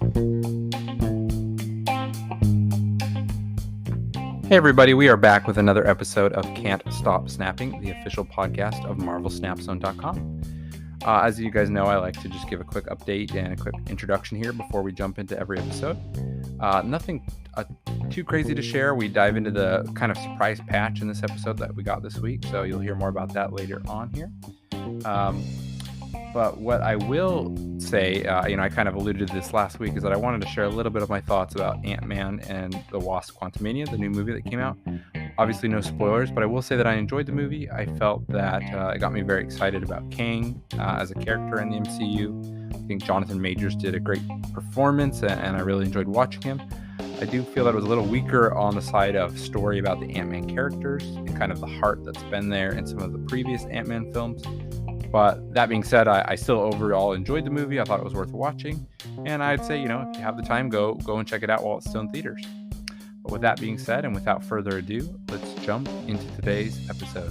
Hey everybody, we are back with another episode of Can't Stop Snapping, the official podcast of MarvelSnapZone.com. As you guys know, I like to just give a quick update and a quick introduction here before we jump into every episode. Nothing too crazy to share. We dive into the kind of surprise patch in this episode that we got this week, so you'll hear more about that later on here. But what I will say, I kind of alluded to this last week, is that I wanted to share a little bit of my thoughts about Ant-Man and the Wasp: Quantumania, the new movie that came out. Obviously, no spoilers, but I will say that I enjoyed the movie. I felt that it got me very excited about Kang as a character in the MCU. I think Jonathan Majors did a great performance, and I really enjoyed watching him. I do feel that it was a little weaker on the side of story about the Ant-Man characters and kind of the heart that's been there in some of the previous Ant-Man films. But that being said, I still overall enjoyed the movie. I thought it was worth watching. And I'd say, if you have the time, go and check it out while it's still in theaters. But with that being said, and without further ado, let's jump into today's episode.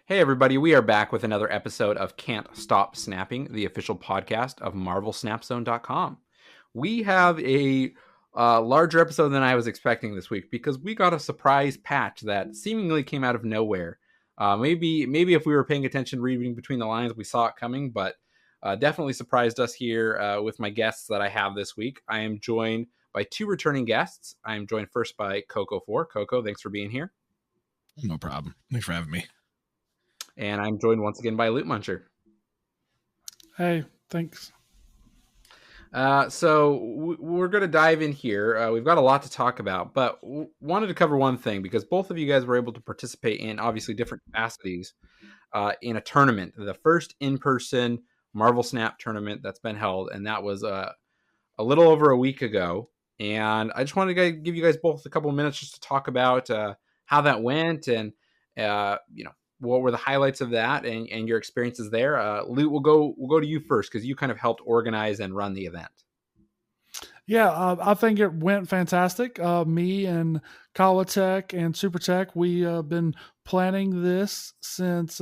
Hey everybody, we are back with another episode of Can't Stop Snapping, the official podcast of MarvelSnapZone.com. We have a larger episode than I was expecting this week because we got a surprise patch that seemingly came out of nowhere. Maybe if we were paying attention, reading between the lines, we saw it coming, but definitely surprised us here with my guests that I have this week. I am joined by two returning guests. I am joined first by Coco4. Coco, thanks for being here. No problem. Thanks for having me. And I'm joined once again by Lootmuncher. Hey, thanks. So we're going to dive in here. We've got a lot to talk about, but wanted to cover one thing because both of you guys were able to participate in obviously different capacities in a tournament, the first in-person Marvel Snap tournament that's been held, and that was a little over a week ago. And I just wanted to give you guys both a couple of minutes just to talk about how that went and what were the highlights of that and your experiences there. Loot, we'll go to you first because you kind of helped organize and run the event. Yeah, I think it went fantastic. Me and Kawatech and Supertech, we have been planning this since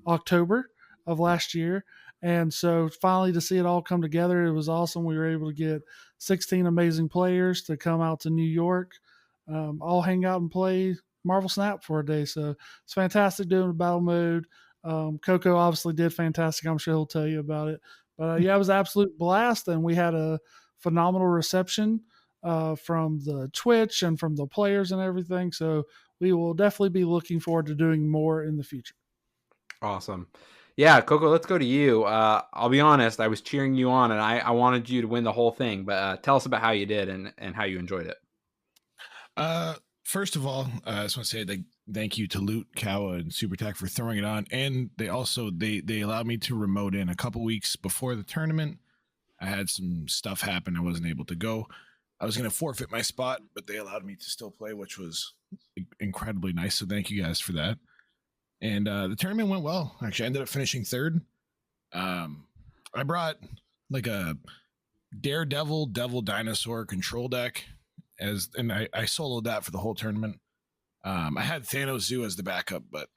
October of last year. And so finally to see it all come together, it was awesome. We were able to get 16 amazing players to come out to New York, all hang out and play Marvel Snap for a day. So it's fantastic doing the battle mode. Coco obviously did fantastic. I'm sure he'll tell you about it. But yeah, it was an absolute blast. And we had a phenomenal reception from the Twitch and from the players and everything. So we will definitely be looking forward to doing more in the future. Awesome. Yeah, Coco, let's go to you. I'll be honest, I was cheering you on and I wanted you to win the whole thing. But tell us about how you did and how you enjoyed it. First of all, I just want to say thank you to Loot, Kawa, and Supertech for throwing it on. And they also they allowed me to remote in a couple weeks before the tournament. I had some stuff happen. I wasn't able to go. I was going to forfeit my spot, but they allowed me to still play, which was incredibly nice. So thank you guys for that. And the tournament went well. Actually, I ended up finishing third. I brought like a Daredevil, Devil Dinosaur control deck. And I soloed that for the whole tournament. I had Thanos Zoo as the backup, but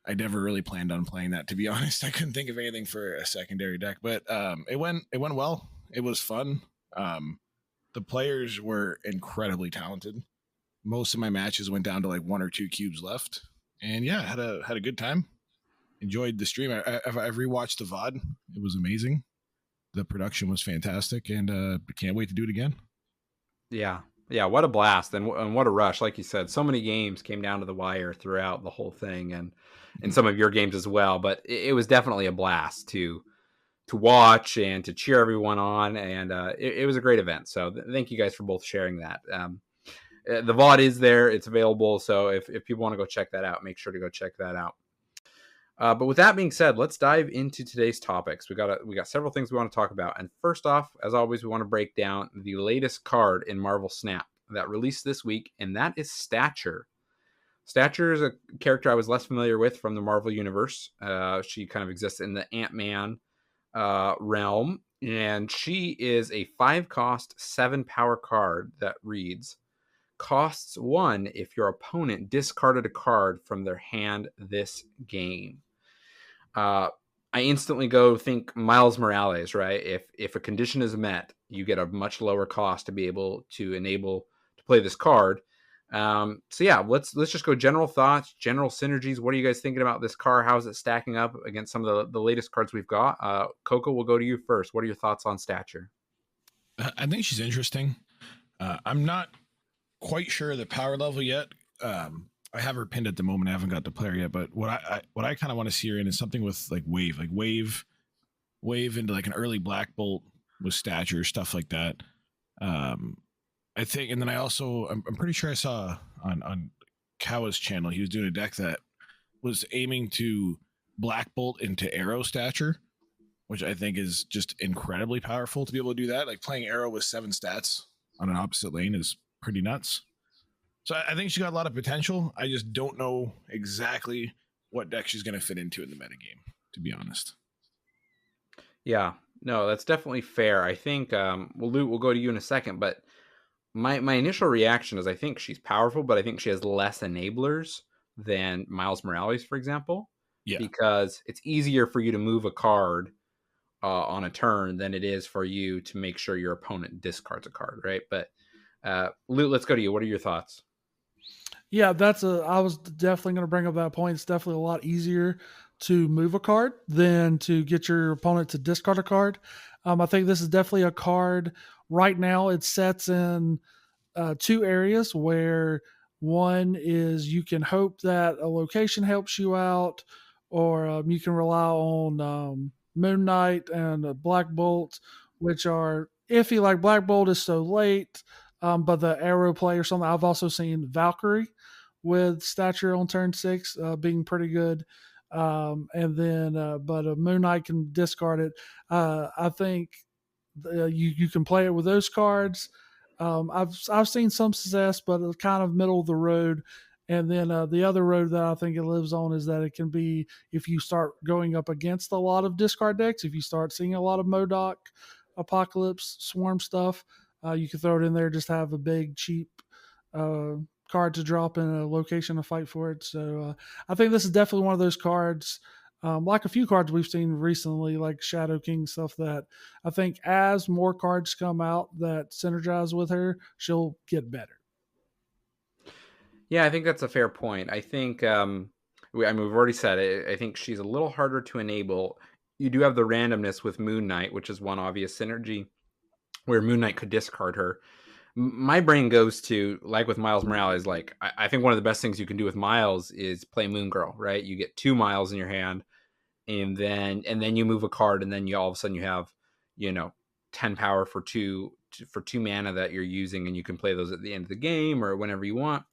I never really planned on playing that, to be honest. I couldn't think of anything for a secondary deck, but it went well. It was fun. The players were incredibly talented. Most of my matches went down to like 1 or 2 cubes left, and yeah, had a good time. Enjoyed the stream. I've rewatched the VOD. It was amazing. The production was fantastic, and can't wait to do it again. Yeah, what a blast and what a rush. Like you said, so many games came down to the wire throughout the whole thing and some of your games as well. But it was definitely a blast to watch and to cheer everyone on. And it was a great event. So thank you guys for both sharing that. The VOD is there. It's available. So if people want to go check that out, make sure to go check that out. But with that being said, let's dive into today's topics. We got several things we want to talk about. And first off, as always, we want to break down the latest card in Marvel Snap that released this week, and that is Stature. Stature is a character I was less familiar with from the Marvel Universe. She kind of exists in the Ant-Man realm, and she is a 5-cost, 7-power card that reads, costs 1 if your opponent discarded a card from their hand this game. I instantly go think Miles Morales, right? If a condition is met, you get a much lower cost to be able to enable to play this card. So yeah, let's just go general thoughts, general synergies. What are you guys thinking about this card? How's it stacking up against some of the latest cards we've got? Coco, we'll go to you first. What are your thoughts on stature? I think she's interesting. I'm not quite sure the power level yet. I have her pinned at the moment. I haven't got the player yet, but what I kind of want to see her in is something with like wave into like an early Black Bolt with stature, stuff like that. I think, and then I'm pretty sure I saw on Kawa's channel, he was doing a deck that was aiming to Black Bolt into arrow stature, which I think is just incredibly powerful to be able to do that. Like playing arrow with 7 stats on an opposite lane is pretty nuts. So I think she got a lot of potential. I just don't know exactly what deck she's going to fit into in the metagame, to be honest. Yeah, no, that's definitely fair. I think, Loot, we'll go to you in a second, but my initial reaction is I think she's powerful, but I think she has less enablers than Miles Morales, for example. Yeah. Because it's easier for you to move a card on a turn than it is for you to make sure your opponent discards a card, right? But Loot, let's go to you. What are your thoughts? Yeah, I was definitely going to bring up that point. It's definitely a lot easier to move a card than to get your opponent to discard a card. I think this is definitely a card right now. It sets in 2 areas where one is you can hope that a location helps you out, or you can rely on Moon Knight and Black Bolt, which are iffy. Like Black Bolt is so late, but the arrow play or something. I've also seen Valkyrie with stature on turn 6 being pretty good. And then, but a Moon Knight can discard it. I think you can play it with those cards. I've seen some success, but it's kind of middle of the road. And then the other road that I think it lives on is that it can be if you start going up against a lot of discard decks. If you start seeing a lot of MODOK, Apocalypse, Swarm stuff, you can throw it in there. Just have a big cheap card to drop in a location to fight for it. So I think this is definitely one of those cards. Like a few cards we've seen recently, like Shadow King stuff, that I think as more cards come out that synergize with her, she'll get better. Yeah, I think that's a fair point. I think, we've already said it. I think she's a little harder to enable. You do have the randomness with Moon Knight, which is one obvious synergy where Moon Knight could discard her. My brain goes to, like with Miles Morales, like I think one of the best things you can do with Miles is play Moon Girl, right? You get 2 Miles in your hand, and then you move a card, and then you all of a sudden you have 10 power for 2 mana that you're using, and you can play those at the end of the game or whenever you want.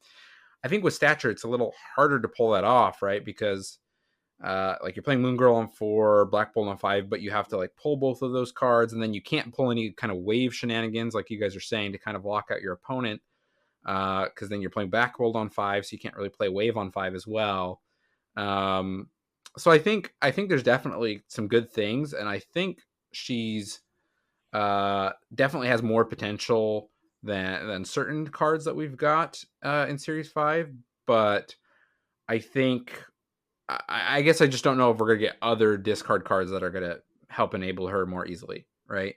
I think with stature it's a little harder to pull that off, right? Because like you're playing Moon Girl on 4, Black Bolt on 5, but you have to like pull both of those cards, and then you can't pull any kind of wave shenanigans like you guys are saying to kind of lock out your opponent, because then you're playing Black Bolt on 5, so you can't really play wave on 5 as well. So I think there's definitely some good things, and I think she's definitely has more potential than certain cards that we've got in Series 5. But I think I guess I just don't know if we're gonna get other discard cards that are gonna help enable her more easily, right?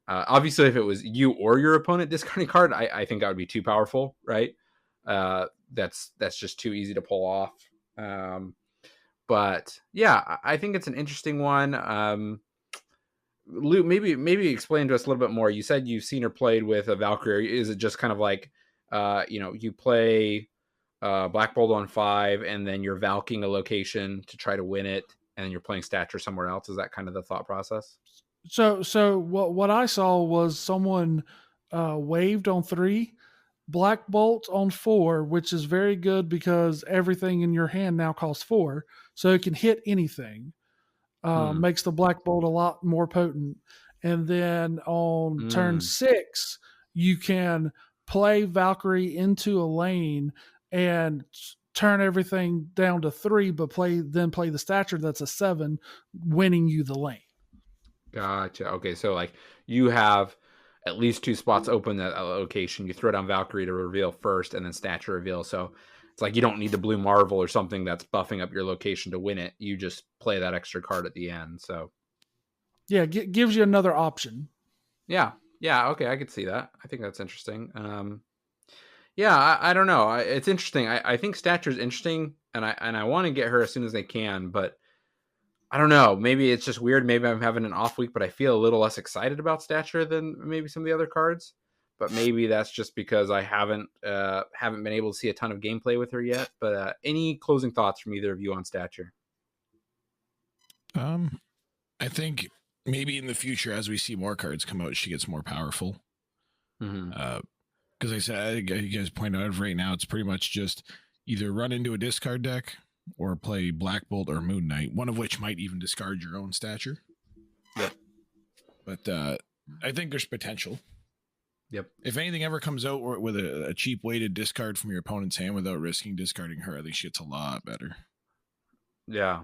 Obviously, if it was you or your opponent discarding card, I think that would be too powerful, right? That's just too easy to pull off. But yeah, I think it's an interesting one. Luke, maybe explain to us a little bit more. You said you've seen her played with a Valkyrie. Is it just kind of like, you play Black Bolt on 5, and then you're Valking a location to try to win it, and then you're playing stature somewhere else? Is that kind of the thought process? So what I saw was someone waved on 3, Black Bolt on 4, which is very good because everything in your hand now costs 4, so it can hit anything. Makes the Black Bolt a lot more potent. And then on turn 6, you can play Valkyrie into a lane and turn everything down to 3, but play the stature that's a 7, winning you the lane. Gotcha. Okay, so like you have at least 2 spots open at a location. You throw down Valkyrie to reveal first, and then stature reveal. So It's like you don't need the blue marvel or something that's buffing up your location to win it. You just play that extra card at the end. So Yeah, gives you another option. yeah, okay, I could see that. I think that's interesting. Yeah, I don't know. It's interesting. I think Stature is interesting, and I want to get her as soon as I can, but I don't know. Maybe it's just weird. Maybe I'm having an off week, but I feel a little less excited about Stature than maybe some of the other cards. But maybe that's just because I haven't been able to see a ton of gameplay with her yet. But any closing thoughts from either of you on Stature? I think maybe in the future, as we see more cards come out, she gets more powerful. Because I said, you guys point out, right now it's pretty much just either run into a discard deck or play Black Bolt or Moon Knight, one of which might even discard your own Stature. Yep. But I think there's potential. Yep. If anything ever comes out with a cheap way to discard from your opponent's hand without risking discarding her, I think she gets a lot better. Yeah.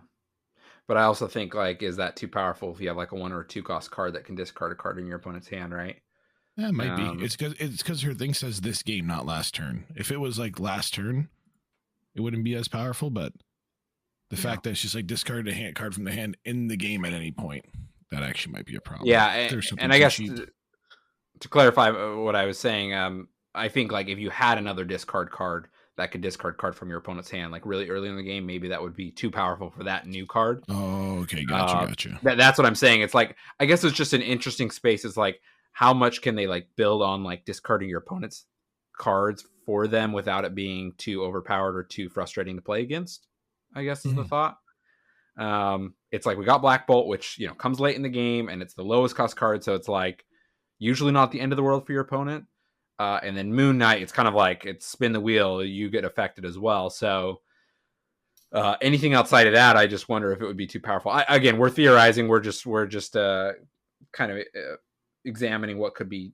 But I also think, like, is that too powerful if you have like a 1 or 2 cost card that can discard a card in your opponent's hand, right? Yeah, it might be. It's because her thing says this game, not last turn. If it was like last turn, it wouldn't be as powerful. But the fact that she's like discarded a hand card from the hand in the game at any point, that actually might be a problem. Yeah, and I guess to clarify what I was saying, I think like if you had another discard card that could discard card from your opponent's hand, like really early in the game, maybe that would be too powerful for that new card. Oh, okay, gotcha. That's what I'm saying. It's like, I guess it's just an interesting space. It's like, how much can they like build on like discarding your opponent's cards for them without it being too overpowered or too frustrating to play against, I guess is the thought. It's like, we got Black Bolt, which, you know, comes late in the game and it's the lowest cost card. So it's like usually not the end of the world for your opponent. And then Moon Knight, it's kind of like it's spin the wheel, you get affected as well. So anything outside of that, I just wonder if it would be too powerful. Again, we're theorizing. We're just kind of examining what could be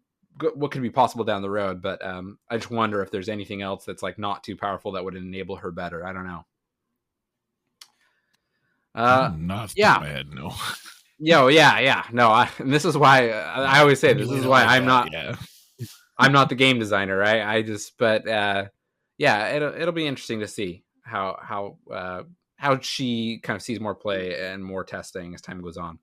possible down the road. But I just wonder if there's anything else that's like not too powerful that would enable her better. I don't know. Not yeah. My head, no. Yeah. No, and this is why I always say this is why I'm not. Yeah. I'm not the game designer, right? It'll be interesting to see how she kind of sees more play and more testing as time goes on.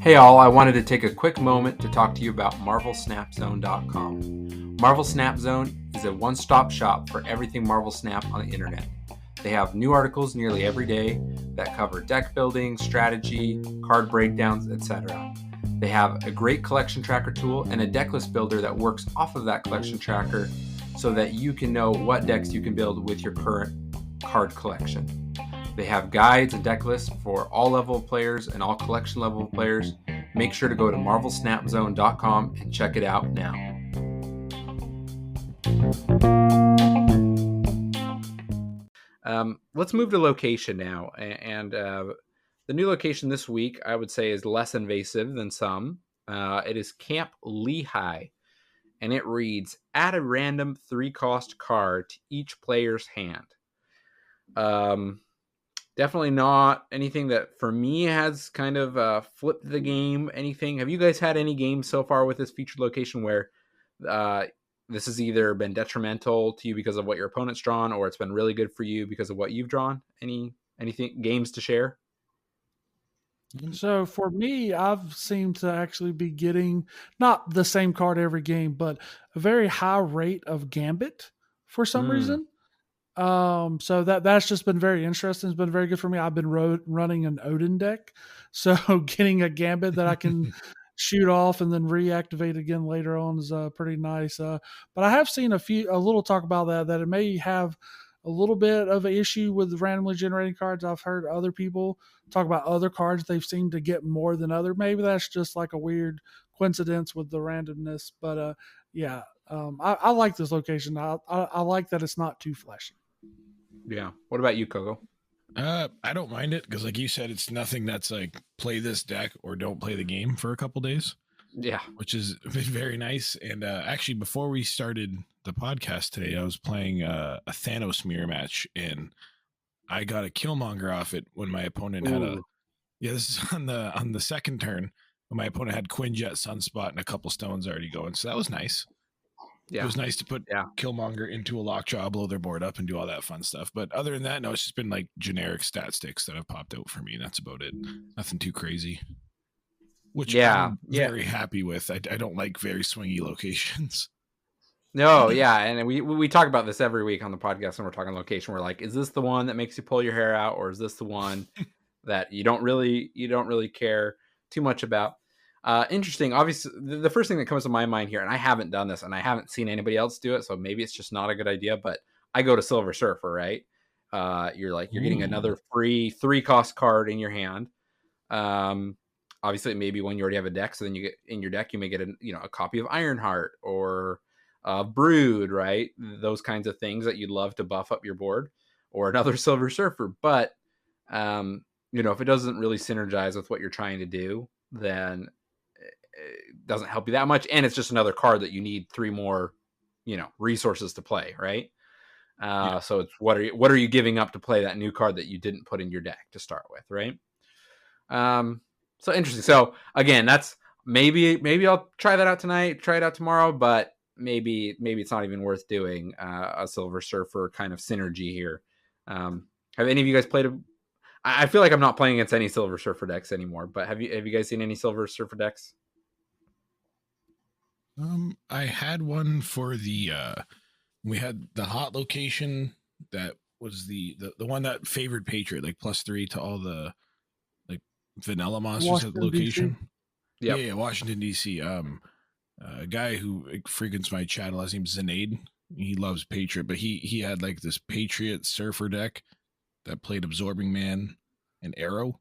Hey all, I wanted to take a quick moment to talk to you about MarvelSnapZone.com. Marvel Snap Zone is a one-stop shop for everything Marvel Snap on the internet. They have new articles nearly every day that cover deck building, strategy, card breakdowns, etc. They have a great collection tracker tool and a deck list builder that works off of that collection tracker so that you can know what decks you can build with your current card collection. They have guides and deck lists for all level of players and all collection level of players. Make sure to go to MarvelSnapZone.com and check it out now. Let's move to location now. And the new location this week, I would say, is less invasive than some. It is Camp Lehigh, and it reads, add a random 3-cost card to each player's hand. Definitely not anything that for me has kind of flipped the game. Anything? Have you guys had any games so far with this featured location where this has either been detrimental to you because of what your opponent's drawn, or it's been really good for you because of what you've drawn? Anything games to share? So for me, I've seemed to actually be getting not the same card every game, but a very high rate of Gambit for some reason. So that's just been very interesting. It's been very good for me. I've been running an Odin deck, so getting a Gambit that I can shoot off and then reactivate again later on is pretty nice. But I have seen a little talk about that it may have a little bit of an issue with randomly generating cards. I've heard other people talk about other cards they've seemed to get more than other. Maybe that's just like a weird coincidence with the randomness. But I like this location. I like that it's not too flashy. Yeah. What about you, Coco? I don't mind it because, like you said, it's nothing that's like play this deck or don't play the game for a couple days. Yeah, which has been very nice. And actually, before we started the podcast today, I was playing a Thanos mirror match, and I got a Killmonger off it when my opponent had this is on the second turn. my opponent had Quinjet, Sunspot, and a couple stones already going. So that was nice. Yeah. It was nice to put Yeah. Killmonger into a lockjaw, blow their board up, and do all that fun stuff. But other than that, no, it's just been like generic stat sticks that have popped out for me. That's about it. Nothing too crazy. Which I'm very happy with. I don't like very swingy locations. No, yeah, and we talk about this every week on the podcast when we're talking location. We're like, is this the one that makes you pull your hair out, or is this the one that you don't really care too much about? Interesting. Obviously, the first thing that comes to my mind here, and I haven't done this, and I haven't seen anybody else do it, so maybe it's just not a good idea. But I go to Silver Surfer, right? You're getting another free 3-cost card in your hand. Obviously, maybe when you already have a deck, so then you get in your deck, you may get a copy of Ironheart or Brood, right? Those kinds of things that you'd love to buff up your board, or another Silver Surfer. But if it doesn't really synergize with what you're trying to do, then it doesn't help you that much, and it's just another card that you need 3 more resources to play, right? So it's what are you giving up to play that new card that you didn't put in your deck to start with, right? So interesting. So again, that's maybe I'll try that out tonight, try it out tomorrow, but maybe it's not even worth doing a Silver Surfer kind of synergy here. Have any of you guys played I feel like I'm not playing against any Silver Surfer decks anymore, but have you guys seen any Silver Surfer decks? I had one for the we had the hot location that was the one that favored Patriot, like +3 to all the like vanilla monsters at the location. Yep. Yeah, Washington DC. A guy who frequents my channel, his name's Zanade. He loves Patriot, but he had like this Patriot Surfer deck that played Absorbing Man and Arrow,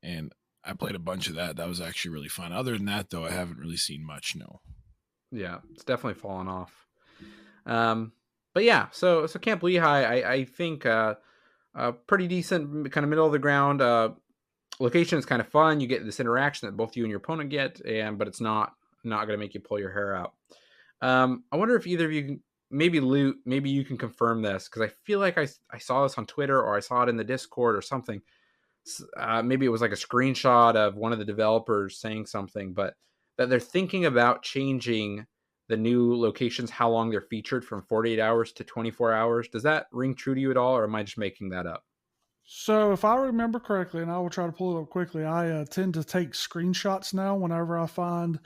and I played a bunch of that. That was actually really fun. Other than that, though, I haven't really seen much. No. Yeah, it's definitely fallen off. But yeah, so Camp Lehigh, I think pretty decent, kind of middle of the ground. Location is kind of fun. You get this interaction that both you and your opponent get, but it's not going to make you pull your hair out. I wonder if either of you can, maybe Loot, maybe you can confirm this, because I feel like I saw this on Twitter, or I saw it in the Discord or something. Maybe it was like a screenshot of one of the developers saying something, but that they're thinking about changing the new locations, how long they're featured, from 48 hours to 24 hours. Does that ring true to you at all, or am I just making that up? So if I remember correctly, and I will try to pull it up quickly, I tend to take screenshots now whenever I find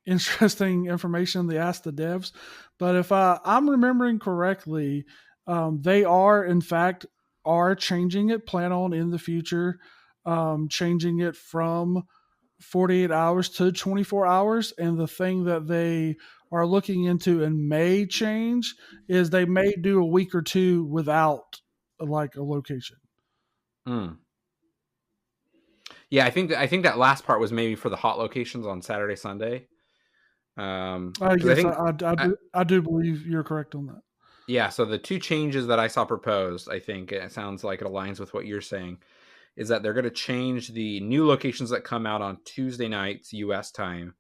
interesting information. They ask the devs, but if I'm remembering correctly, they are in fact changing it, plan on in the future changing it from 48 hours to 24 hours. And the thing that they are looking into and may change is they may do a week or two without like a location. Yeah, I think that last part was maybe for the hot locations on Saturday, Sunday. Yes, I do believe you're correct on that. Yeah, so the 2 changes that I saw proposed, I think it sounds like it aligns with what you're saying, is that they're going to change the new locations that come out on Tuesday nights U.S. time.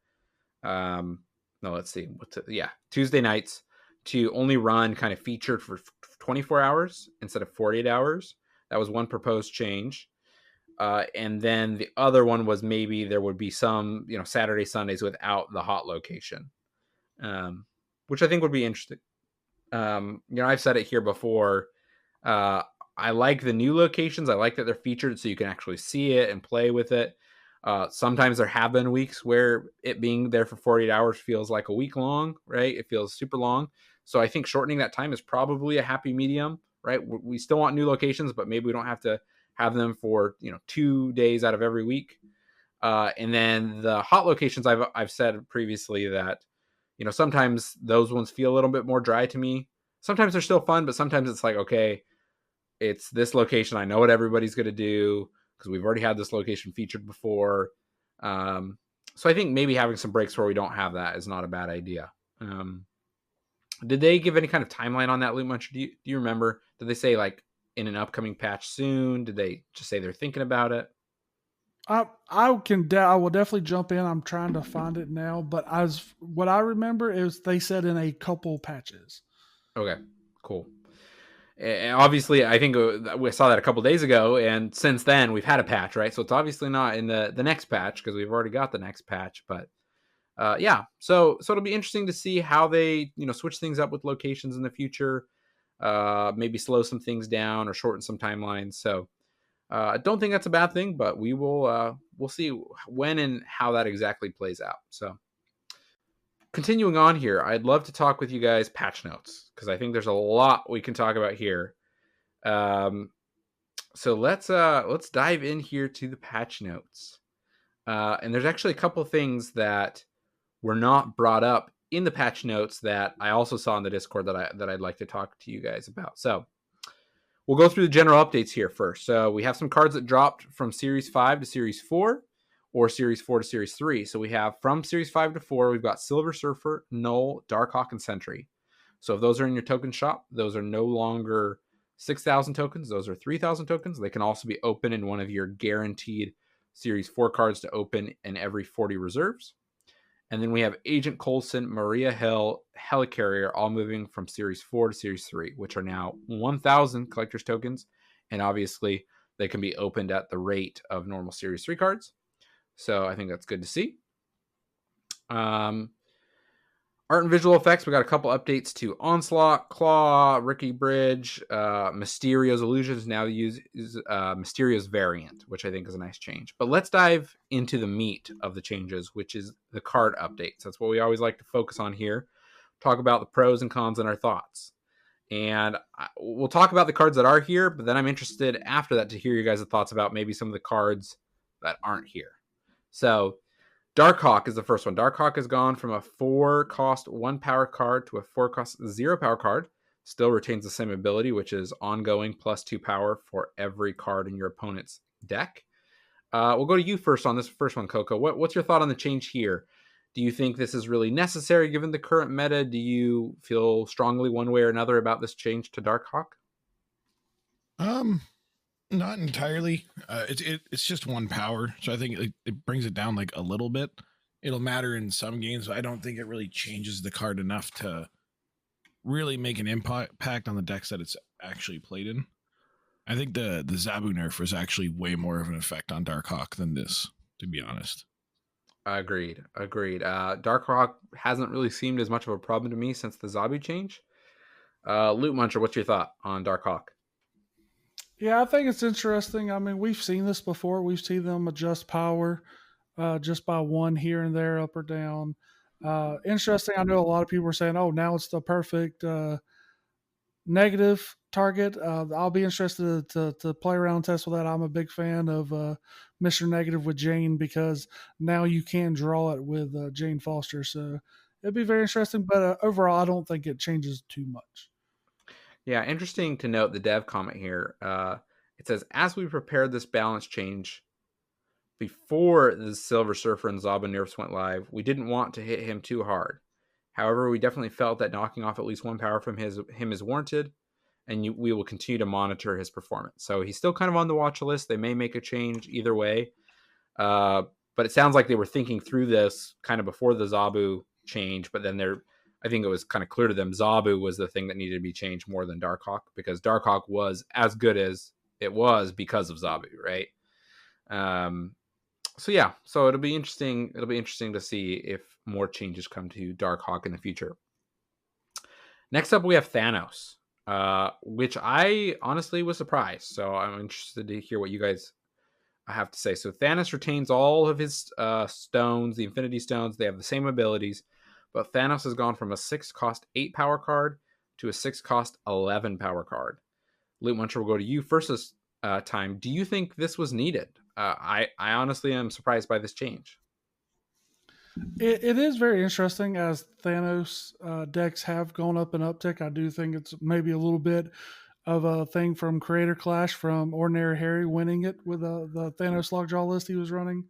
Tuesday nights to only run kind of featured for 24 hours instead of 48 hours. That was one proposed change. And then the other one was maybe there would be some, Saturday, Sundays without the hot location, which I think would be interesting. I've said it here before. I like the new locations. I like that they're featured so you can actually see it and play with it. Sometimes there have been weeks where it being there for 48 hours feels like a week long, right? It feels super long. So I think shortening that time is probably a happy medium, right? We still want new locations, but maybe we don't have to have them for 2 days out of every week. And then the hot locations, I've said previously that sometimes those ones feel a little bit more dry to me. Sometimes they're still fun, but sometimes it's like, okay, it's this location. I know what everybody's going to do because we've already had this location featured before. So I think maybe having some breaks where we don't have that is not a bad idea. Did they give any kind of timeline on that, Lootmuncher? Do you remember? Did they say like in an upcoming patch soon? Did they just say they're thinking about it? I will definitely jump in. I'm trying to find it now, but what I remember is they said in a couple patches. Okay, cool. And obviously, I think we saw that a couple days ago, and since then we've had a patch, right? So it's obviously not in the next patch because we've already got the next patch. But yeah, so it'll be interesting to see how they switch things up with locations in the future. Maybe slow some things down or shorten some timelines. So I don't think that's a bad thing, but we'll see when and how that exactly plays out. So continuing on here, I'd love to talk with you guys patch notes because I think there's a lot we can talk about here. So let's dive in here to the patch notes. And there's actually a couple of things that were not brought up in the patch notes that I also saw in the Discord that I'd like to talk to you guys about. So we'll go through the general updates here first. So we have some cards that dropped from Series 5 to Series 4 or Series 4 to Series 3. So we have from Series 5 to 4, we've got Silver Surfer, Null, Darkhawk, and Sentry. So if those are in your token shop, those are no longer 6,000 tokens. Those are 3,000 tokens. They can also be open in one of your guaranteed Series 4 cards to open in every 40 reserves. And then we have Agent Coulson, Maria Hill, Helicarrier, all moving from Series 4 to Series 3, which are now 1,000 collector's tokens. And obviously, they can be opened at the rate of normal Series 3 cards. So I think that's good to see. Art and visual effects, we got a couple updates to Onslaught, Claw, Ricky Bridge, Mysterio's Illusions now use Mysterio's variant, which I think is a nice change. But let's dive into the meat of the changes, which is the card updates. That's what we always like to focus on here. Talk about the pros and cons and our thoughts. And we'll talk about the cards that are here, but then I'm interested after that to hear you guys' thoughts about maybe some of the cards that aren't here. So Darkhawk is the first one. Darkhawk has gone from a 4-cost 1-power card to a 4-cost 0-power card. Still retains the same ability, which is ongoing plus 2 power for every card in your opponent's deck. We'll go to you first on this first one, Coco. What's your thought on the change here? Do you think this is really necessary given the current meta? Do you feel strongly one way or another about this change to Darkhawk? Not entirely. It's just 1 power, so I think it brings it down like a little bit. It'll matter in some games, but I don't think it really changes the card enough to really make an impact on the decks that it's actually played in. I think the Zabu nerf was actually way more of an effect on Darkhawk than this, to be honest. Agreed. Darkhawk hasn't really seemed as much of a problem to me since the Zabu change. Lootmuncher, what's your thought on Darkhawk? Yeah, I think it's interesting. I mean, we've seen this before. We've seen them adjust power just by 1 here and there, up or down. Interesting. I know a lot of people are saying, "Oh, now it's the perfect negative target." I'll be interested to play around and test with that. I'm a big fan of Mr. Negative with Jane because now you can draw it with Jane Foster. So it'd be very interesting. But overall, I don't think it changes too much. Yeah, interesting to note the dev comment here. It says, as we prepared this balance change before the Silver Surfer and Zabu nerfs went live, we didn't want to hit him too hard. However, we definitely felt that knocking off at least 1 power from him is warranted, and we will continue to monitor his performance. So he's still kind of on the watch list. They may make a change either way. But it sounds like they were thinking through this kind of before the Zabu change, but then I think it was kind of clear to them Zabu was the thing that needed to be changed more than Darkhawk because Darkhawk was as good as it was because of Zabu, right? So it'll be interesting. It'll be interesting to see if more changes come to Darkhawk in the future. Next up, we have Thanos, which I honestly was surprised. So I'm interested to hear what you guys have to say. So Thanos retains all of his stones, the Infinity Stones. They have the same abilities. But Thanos has gone from a 6-cost 8-power card to a 6-cost 11-power card. Lootmuncher, will go to you first this time. Do you think this was needed? I honestly am surprised by this change. It is very interesting as Thanos decks have gone up an uptick. I do think it's maybe a little bit of a thing from Creator Clash from Ordinary Harry winning it with the Thanos Lockjaw list he was running.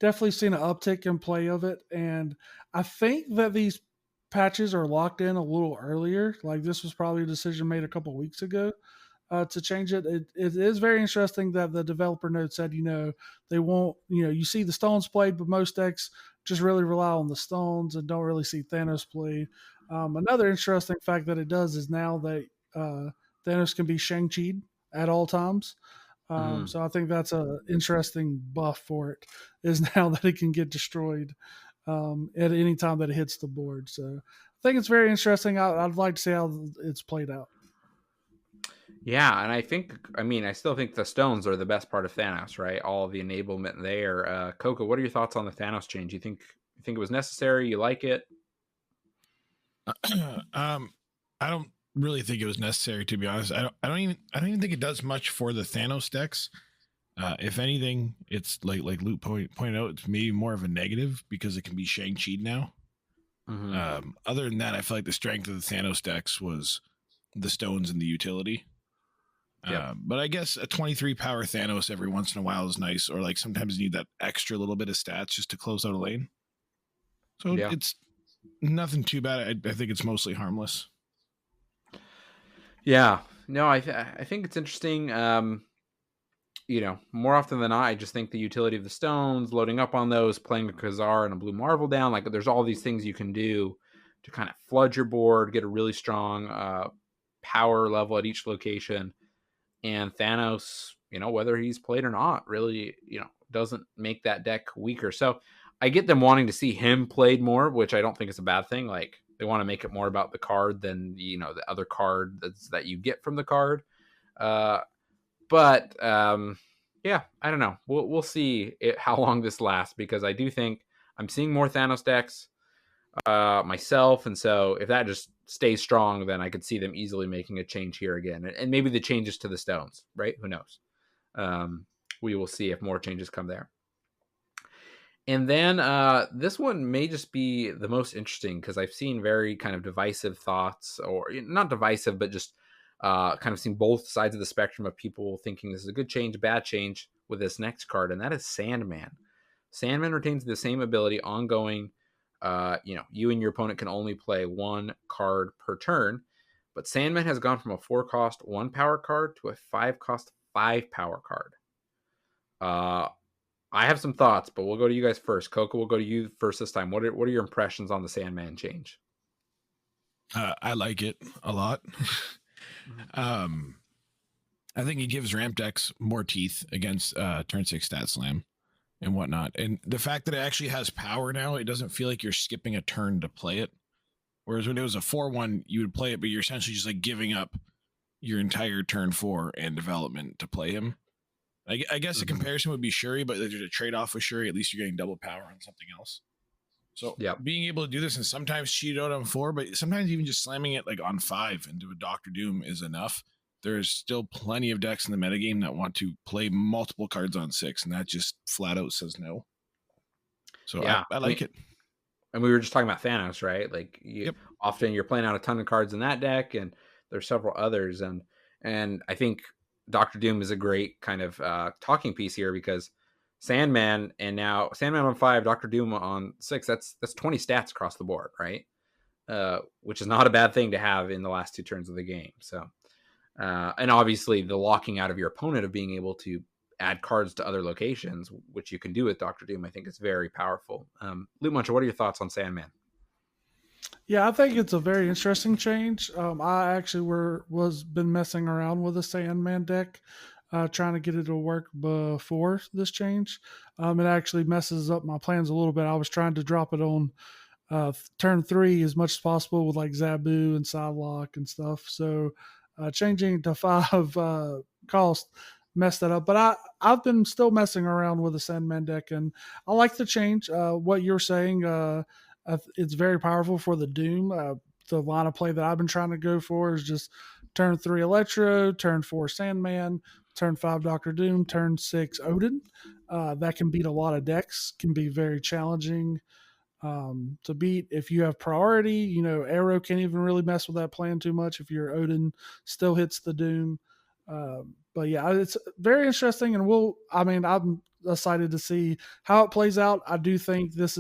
Definitely seen an uptick in play of it, and I think that these patches are locked in a little earlier. Like this was probably a decision made a couple of weeks ago to change it. It is very interesting that the developer note said, they won't, you see the stones played, but most decks just really rely on the stones and don't really see Thanos played. Another interesting fact that it does is now that Thanos can be Shang-Chi'd at all times. So I think that's a interesting buff for it, is now that it can get destroyed at any time that it hits the board. So I think it's very interesting. I'd like to see how it's played out. Yeah, and I still think the stones are the best part of Thanos, right? All the enablement there. Coco, what are your thoughts on the Thanos change? You think it was necessary? You like it? I don't really think it was necessary, to be honest. I don't even think it does much for the Thanos decks. If anything, it's like Luke pointed out, it's maybe more of a negative because it can be Shang-Chi now. Other than that, I feel like the strength of the Thanos decks was the stones and the utility. But I guess a 23 power Thanos every once in a while is nice, or like sometimes you need that extra little bit of stats just to close out a lane. So it's nothing too bad. I think it's mostly harmless. Yeah, no, I think it's interesting. More often than not, I just think the utility of the stones, loading up on those, playing a Khazar and a Blue Marvel down, like there's all these things you can do to kind of flood your board, get a really strong power level at each location. And Thanos, whether he's played or not, really, doesn't make that deck weaker. So I get them wanting to see him played more, which I don't think is a bad thing. Like they want to make it more about the card than, the other card that you get from the card. But yeah, I don't know. We'll see how long this lasts, because I do think I'm seeing more Thanos decks myself, and so if that just stays strong, then I could see them easily making a change here again, and maybe the changes to the stones, right? Who knows? We will see if more changes come there. And then this one may just be the most interesting, because I've seen very kind of divisive thoughts, or not divisive, but just kind of seen both sides of the spectrum of people thinking this is a good change, a bad change with this next card, and that is Sandman. Sandman retains the same ability ongoing. You and your opponent can only play one card per turn, but Sandman has gone from a 4-cost 1 power card to a 5-cost 5 power card. I have some thoughts, but we'll go to you guys first. Coco, we'll go to you first this time. What are your impressions on the Sandman change? I like it a lot. I think it gives ramp decks more teeth against turn 6 stat slam and whatnot. And the fact that it actually has power now, it doesn't feel like you're skipping a turn to play it. Whereas when it was a 4-1, you would play it, but you're essentially just like giving up your entire turn 4 and development to play him. I guess a comparison would be Shuri, but there's a trade-off with Shuri. At least you're getting double power on something else. So being able to do this and sometimes cheat out on 4, but sometimes even just slamming it like on 5 into a Doctor Doom is enough. There's still plenty of decks in the metagame that want to play multiple cards on 6, and that just flat out says no. So I like it. And we were just talking about Thanos, right? Like often you're playing out a ton of cards in that deck, and there's several others. And I think Doctor Doom is a great kind of talking piece here, because Sandman on 5, Doctor Doom on 6, that's 20 stats across the board, right? Which is not a bad thing to have in the last 2 turns of the game. So, and obviously the locking out of your opponent of being able to add cards to other locations, which you can do with Doctor Doom, I think is very powerful. Lootmuncher, what are your thoughts on Sandman? Yeah, I think it's a very interesting change. I actually was been messing around with a Sandman deck, trying to get it to work before this change. It actually messes up my plans a little bit. I was trying to drop it on turn 3 as much as possible with like Zabu and Psylocke and stuff. So changing to 5 cost messed that up. But I've been still messing around with the Sandman deck, and I like the change. What you're saying, it's very powerful for the Doom. The line of play that I've been trying to go for is just turn 3 Electro, turn 4 Sandman, turn 5 Doctor Doom, turn 6 Odin. That can beat a lot of decks, can be very challenging to beat. If you have priority, Arrow can't even really mess with that plan too much if your Odin still hits the Doom. But yeah, it's very interesting, and I'm excited to see how it plays out. I do think this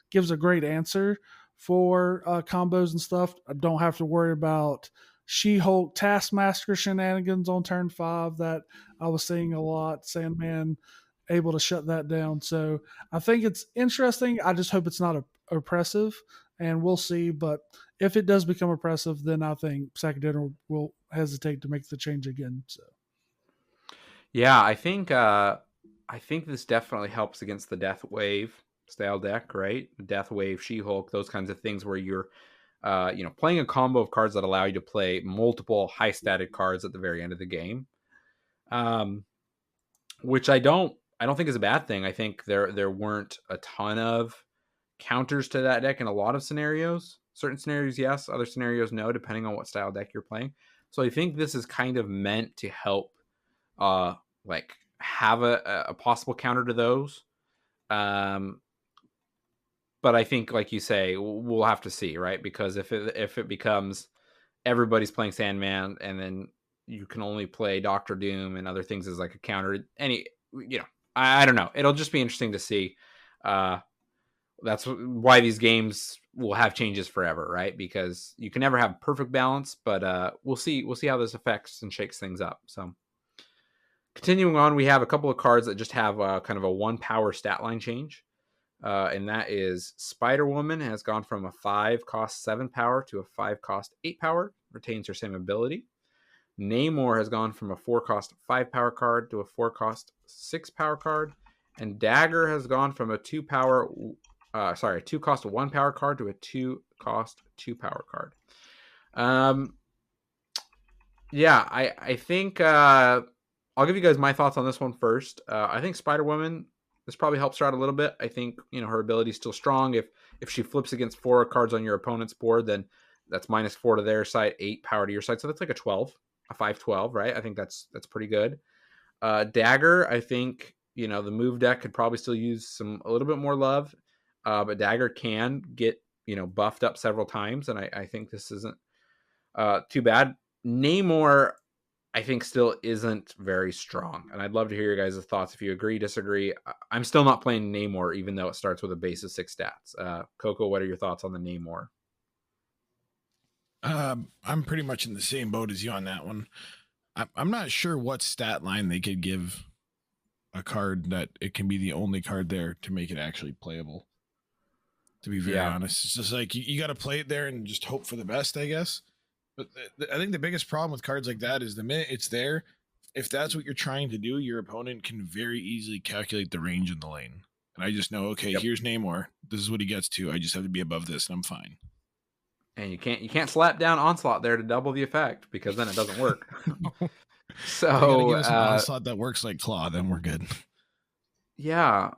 gives a great answer for combos and stuff. I don't have to worry about She-Hulk Taskmaster shenanigans on turn 5 that I was seeing a lot. Sandman able to shut that down. So I think it's interesting. I just hope it's not oppressive, and we'll see. But if it does become oppressive, then I think Second Dinner will hesitate to make the change again. So Yeah, I think this definitely helps against the Death Wave style deck, right? Death Wave, She-Hulk, those kinds of things where you're playing a combo of cards that allow you to play multiple high static cards at the very end of the game. Which I don't think is a bad thing. I think there weren't a ton of counters to that deck in a lot of scenarios. Certain scenarios, yes. Other scenarios, no, depending on what style deck you're playing. So I think this is kind of meant to help like have a possible counter to those. But I think, like you say, we'll have to see, right? Because if it becomes everybody's playing Sandman and then you can only play Doctor Doom and other things as like a counter, I don't know. It'll just be interesting to see. That's why these games will have changes forever, right? Because you can never have perfect balance, but we'll see how this affects and shakes things up. So continuing on, we have a couple of cards that just have kind of a 1 power stat line change. And that is Spider-Woman has gone from a 5 cost 7 power to a 5 cost 8 power, retains her same ability. Namor has gone from a 4 cost 5 power card to a 4 cost 6 power card. And Dagger has gone from a 2 cost 1 power card to a 2 cost 2 power card. I think I'll give you guys my thoughts on this one first. I think Spider-Woman, this probably helps her out a little bit. I think, her ability is still strong. If she flips against 4 cards on your opponent's board, then that's -4 to their side, 8 power to your side. So that's like a 12, a 5-12, right? I think that's pretty good. Dagger, I think, the move deck could probably still use a little bit more love. But Dagger can get, buffed up several times. And I think this isn't too bad. Namor, I think, still isn't very strong. And I'd love to hear your guys' thoughts. If you agree, disagree. I'm still not playing Namor, even though it starts with a base of 6 stats. Coco, what are your thoughts on the Namor? I'm pretty much in the same boat as you on that one. I'm not sure what stat line they could give a card that it can be the only card there to make it actually playable. To be very honest, it's just like you got to play it there and just hope for the best, I guess. But I think the biggest problem with cards like that is the minute it's there, if that's what you're trying to do, your opponent can very easily calculate the range in the lane. And I just know, okay, here's Namor. This is what he gets to. I just have to be above this, and I'm fine. And you can't slap down Onslaught there to double the effect, because then it doesn't work. So you gotta give us an Onslaught that works like Claw, then we're good. Yeah.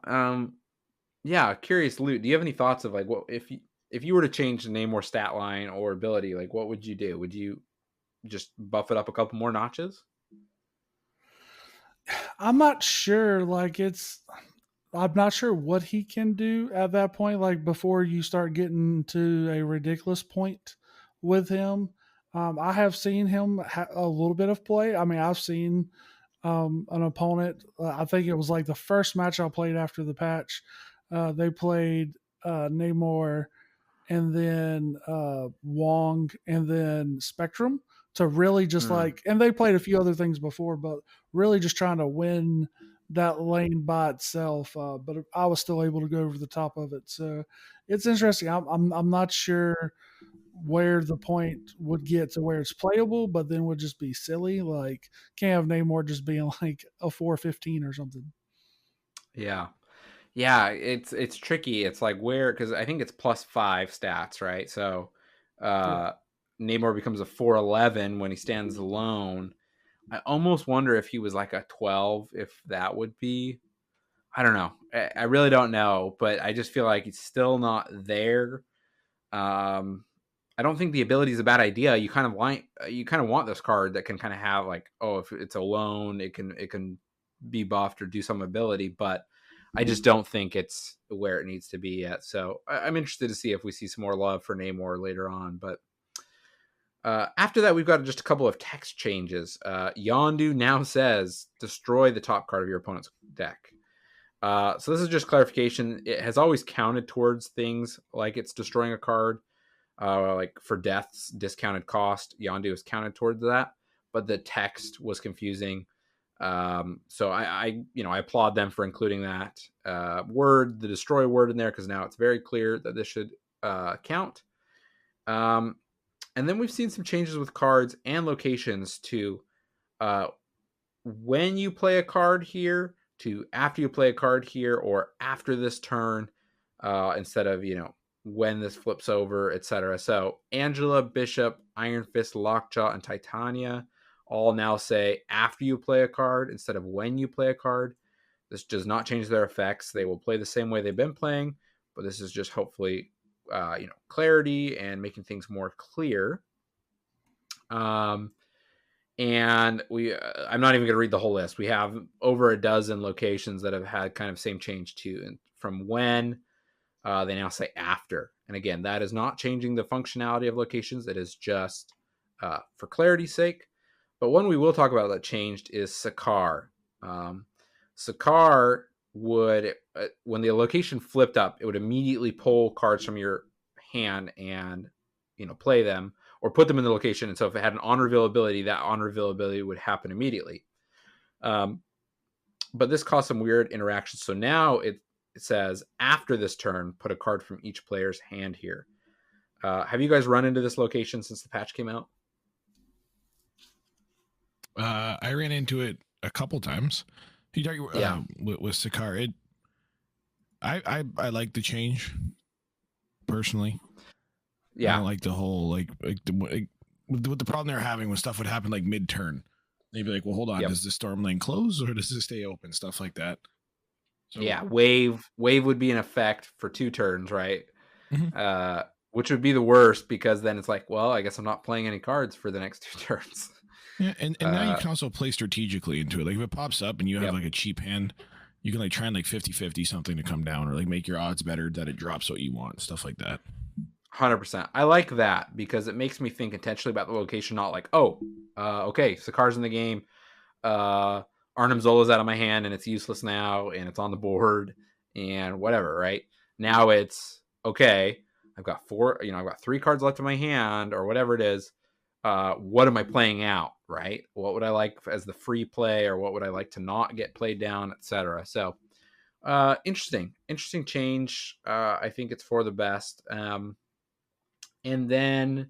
Curious, Loot, do you have any thoughts of like what if you were to change the Namor stat line or ability, like what would you do? Would you just buff it up a couple more notches? I'm not sure. I'm not sure what he can do at that point. Like before you start getting to a ridiculous point with him, I have seen him a little bit of play. I mean, I've seen an opponent. I think it was like the first match I played after the patch. They played Namor and then Wong and then Spectrum to really just and they played a few other things before, but really just trying to win that lane by itself. But I was still able to go over the top of it. So it's interesting. I'm not sure where the point would get to where it's playable, but then would just be silly. Like can't have Namor just being like a 415 or something. Yeah, it's tricky. It's like because I think it's +5 stats, right? So Namor becomes a 411 when he stands alone. I almost wonder if he was like a 12, if that would be. I don't know. I really don't know, but I just feel like he's still not there. I don't think the ability is a bad idea. You kind of want this card that can kind of have like, if it's alone, it can be buffed or do some ability, but I just don't think it's where it needs to be yet. So I'm interested to see if we see some more love for Namor later on. But after that, we've got just a couple of text changes. Yondu now says, destroy the top card of your opponent's deck. So this is just clarification. It has always counted towards things like it's destroying a card. Like for death's discounted cost, Yondu is counted towards that. But the text was confusing. So I applaud them for including that the destroy word in there, because now it's very clear that this should count. And then we've seen some changes with cards and locations to uh, when you play a card here, to after you play a card here, or after this turn, instead of, when this flips over, etc. So Angela, Bishop, Iron Fist, Lockjaw, and Titania all now say after you play a card instead of when you play a card. This does not change their effects. They will play the same way they've been playing, but this is just hopefully, clarity and making things more clear. And I'm not even going to read the whole list. We have over a dozen locations that have had kind of same change too. And from when, they now say after. And again, that is not changing the functionality of locations. It is just for clarity's sake. But one we will talk about that changed is Sakar. Sakar would, when the location flipped up, it would immediately pull cards from your hand and, play them or put them in the location. And so if it had an on reveal ability, that on reveal ability would happen immediately. But this caused some weird interactions. So now it says after this turn, put a card from each player's hand here. Have you guys run into this location since the patch came out? I ran into it a couple times. You talking with Sakar? I like the change personally. Yeah, I don't like the whole what the problem they're having when stuff would happen like mid turn. They'd be like, well, hold on, does the storm lane close or does it stay open? Stuff like that. So, yeah, wave would be in effect for 2 turns, right? Mm-hmm. Which would be the worst because then it's like, well, I guess I'm not playing any cards for the next 2 turns. Yeah, and now you can also play strategically into it. Like if it pops up and you have like a cheap hand, you can like try and like 50-50 something to come down or like make your odds better that it drops what you want, stuff like that. 100%. I like that because it makes me think intentionally about the location, not like, okay, Sakar's in the game. Arnim Zola's out of my hand and it's useless now and it's on the board and whatever, right? Now it's, okay, I've got 3 cards left in my hand or whatever it is. What am I playing out, right? What would I like as the free play or what would I like to not get played down, etc. So, interesting change. I think it's for the best. And then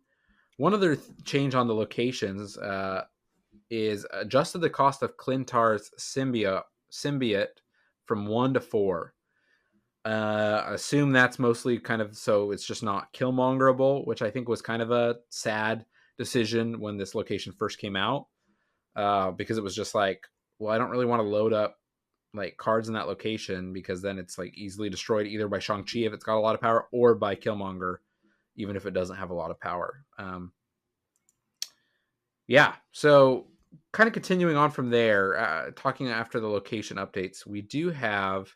one other change on the locations is adjusted the cost of Clintar's symbiote from 1 to 4. Assume that's mostly kind of so it's just not Killmongerable, which I think was kind of a sad decision when this location first came out, because it was just like, well, I don't really want to load up like cards in that location because then it's like easily destroyed either by Shang-Chi if it's got a lot of power or by Killmonger even if it doesn't have a lot of power. So kind of continuing on from there, talking after the location updates, we do have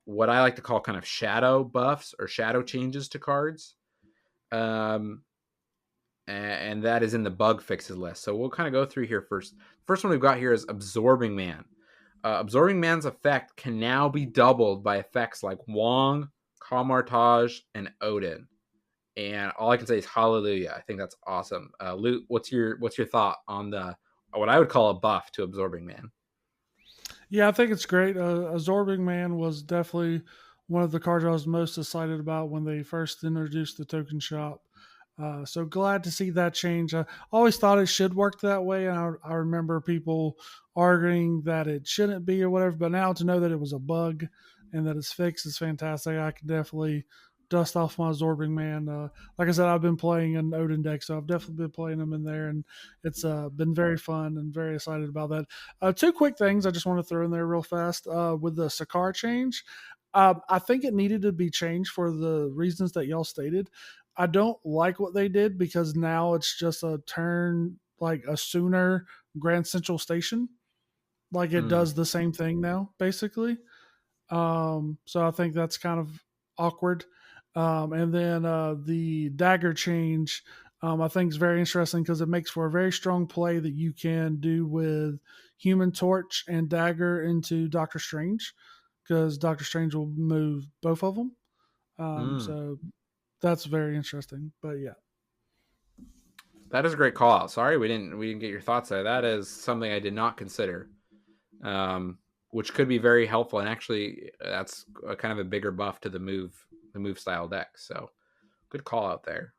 what I like to call kind of shadow buffs or shadow changes to cards. And that is in the bug fixes list. So we'll kind of go through here first. First one we've got here is Absorbing Man. Absorbing Man's effect can now be doubled by effects like Wong, Kamartaj, and Odin. And all I can say is hallelujah. I think that's awesome. Luke, what's your thought on the what I would call a buff to Absorbing Man? Yeah, I think it's great. Absorbing Man was definitely one of the cards I was most excited about when they first introduced the token shop. So glad to see that change. I always thought it should work that way, and I remember people arguing that it shouldn't be or whatever. But now to know that it was a bug and that it's fixed is fantastic. I can definitely dust off my Absorbing Man. Like I said, I've been playing an Odin deck, so I've definitely been playing them in there, and it's been very fun and very excited about that. 2 quick things I just want to throw in there real fast with the Sakar change. I think it needed to be changed for the reasons that y'all stated. I don't like what they did because now it's just a turn, like a sooner Grand Central Station. Like it does the same thing now, basically. So I think that's kind of awkward. And then the dagger change, I think is very interesting because it makes for a very strong play that you can do with Human Torch and dagger into Doctor Strange, because Doctor Strange will move both of them. So that's very interesting. But yeah, that is a great call out. Sorry we didn't get your thoughts there. That is something I did not consider, which could be very helpful. And actually, that's a kind of a bigger buff to the move style deck. So good call out there.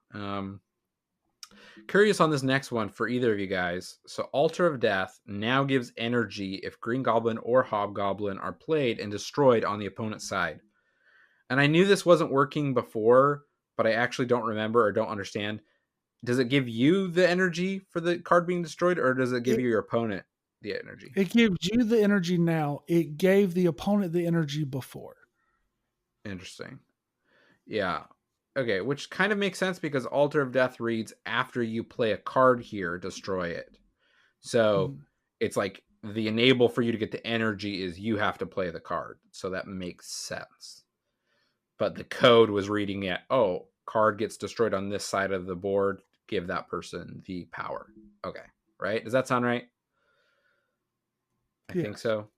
Curious on this next one for either of you guys. So, Altar of Death now gives energy if Green Goblin or Hobgoblin are played and destroyed on the opponent's side. And I knew this wasn't working before, but I actually don't remember or don't understand. Does it give you the energy for the card being destroyed, or does it give It, you your opponent the energy? it gives you the energy now. It gave the opponent the energy before. Interesting. Yeah. Okay, which kind of makes sense because Altar of Death reads after you play a card here, destroy it. So Mhm. it's like the enable for you to get the energy is you have to play the card. So that makes sense. But the code was reading it, oh, card gets destroyed on this side of the board, give that person the power. Okay, right? Does that sound right? I think Yes. so.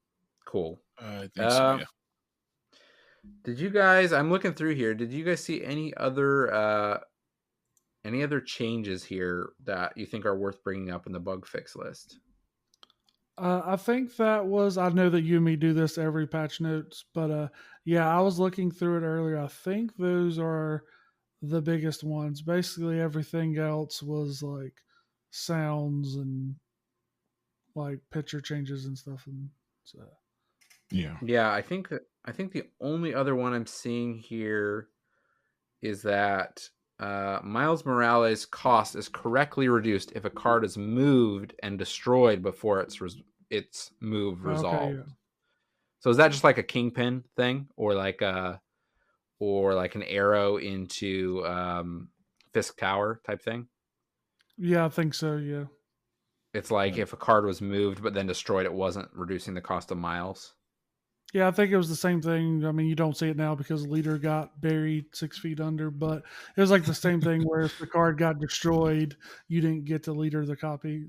Cool. I think so, yeah. Did you guys, I'm looking through here, did you guys see any other changes here that you think are worth bringing up in the bug fix list? I think that was, I know that you and me do this every patch notes, but yeah, I was looking through it earlier. I think those are the biggest ones. Basically, everything else was like sounds and like picture changes and stuff. And so, Yeah. Yeah, I think the only other one I'm seeing here is that Miles Morales' cost is correctly reduced if a card is moved and destroyed before its move okay, yeah. resolved. So is that just like a kingpin thing, or like an arrow into Fisk Tower type thing? Yeah, I think so. Yeah. It's like if a card was moved but then destroyed, it wasn't reducing the cost of Miles. Yeah, I think it was the same thing. I mean, you don't see it now because the leader got buried 6 feet under, but it was like the same thing where if the card got destroyed, you didn't get to leader the copy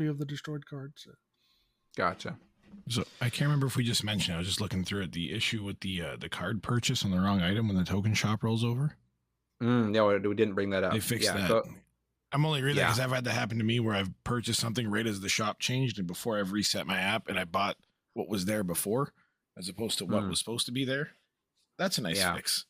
of the destroyed card. So. Gotcha. So I can't remember if we just mentioned. I was just looking through it. The issue with the card purchase on the wrong item when the token shop rolls over. No, we didn't bring that up. They fixed that. So, I'm only reading that Yeah. because I've had that happen to me where I've purchased something right as the shop changed and before I've reset my app and I bought what was there before as opposed to what was supposed to be there. That's a nice fix.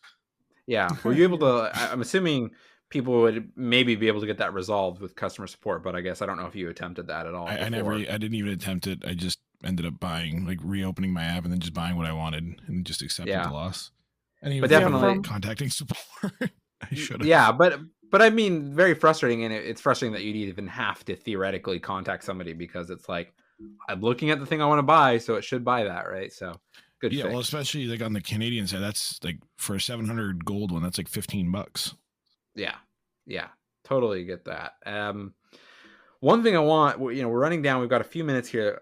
Yeah. Were you able to? I'm assuming people would maybe be able to get that resolved with customer support, but I guess I don't know if you attempted that at all. I didn't even attempt it. I just ended up buying, like reopening my app and then just buying what I wanted and just accepted the loss. And but definitely contacting support. I should have. Yeah, but I mean, very frustrating, and it's frustrating that you'd even have to theoretically contact somebody because it's like I'm looking at the thing I want to buy, so it should buy that, right? So good. Yeah, fix. well, especially like on the Canadian side, that's like for a 700 gold one, that's like $15. Yeah, totally get that. One thing I want, we're running down. We've got a few minutes here.